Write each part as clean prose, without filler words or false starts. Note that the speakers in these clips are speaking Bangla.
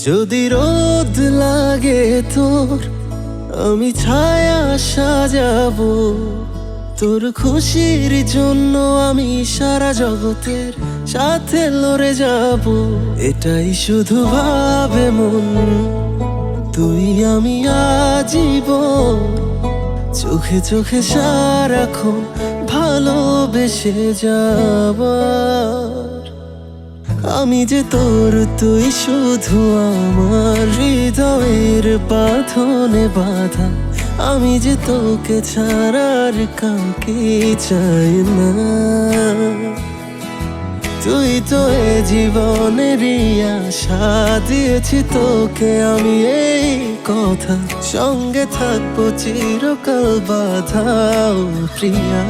যদি রোদ লাগে তোর, আমি ছায়া সাজাবো। তোর খুশির জন্য আমি সারা জগতের সাথে লড়ে যাব। এটাই শুধু ভাবে মন, তুই আমি আজীবন। চোখে চোখে সারাক্ষণ ভালোবেসে যাবার। আমি যে তোর, তুই শুধু আমার হৃদয়ের বাঁধনে বাঁধা। আমি যে তোকে ছাড়ার কাউকে চাই না। তুই তো এ জীবনেরই আশা, দিয়েছি তোকে আমি এই কথা। সঙ্গে থাকবো চিরকাল বাঁধাও প্রিয়া।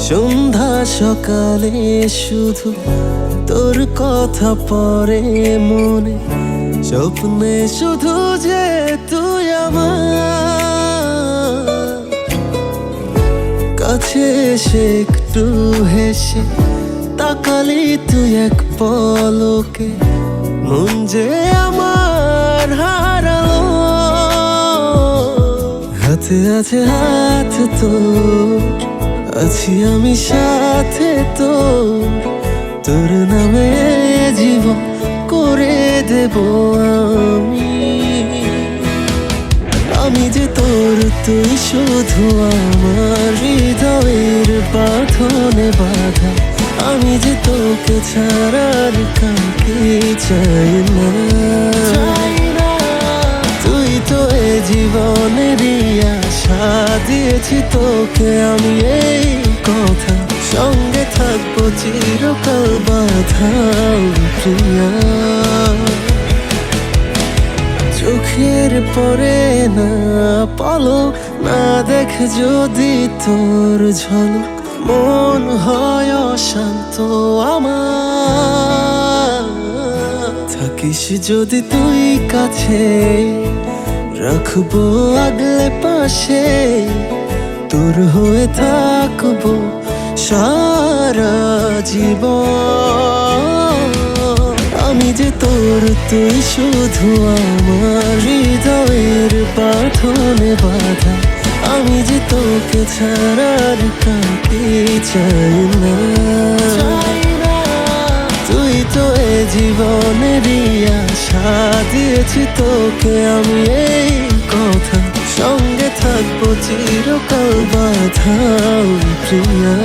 সন্ধ্যা সকালে শুধু তোর কথা পড়ে মনে। স্বপ্নে শুধু যে তুই আমার কাছে এসে একটু হেসে তাকালি তুই এক পলকে। মন যে আমার হারালো, হাতে আছে হাত তোর, আছি আমি সাথে তোর। তোর নামে জীবন করে দেব আমি। আমি যে তোর, তুই শুধু আমার হৃদয়ের বাঁধনে বাঁধা। আমি যে তোকে ছাড়ার কাউকে চাই না। তুই তো এ জীবনেরই আশা, দিয়েছি তোকে আমি এই কথা। সঙ্গে থাকবো চিরকাল বাঁধাও প্রিয়া। চোখের পরে না পলক, না দেখে যদি তোর ঝলক। মন হয় অশান্ত আমার, থাকিস যদি তুই কাছে। রাখবো আগলে পাশে, তোর হয়ে থাকবো সারা জীবন। আমি যে তোর, তুই শুধু আমার হৃদয়ের বাঁধনে বাঁধা। আমি যে তোকে ছাড়ার কাউকে চাই না। তুই তো এ জীবনেরই আশা, দিয়েছি তোকে আমি এই কথা। সঙ্গে থাকবো চিরকাল বাঁধাও প্রিয়া।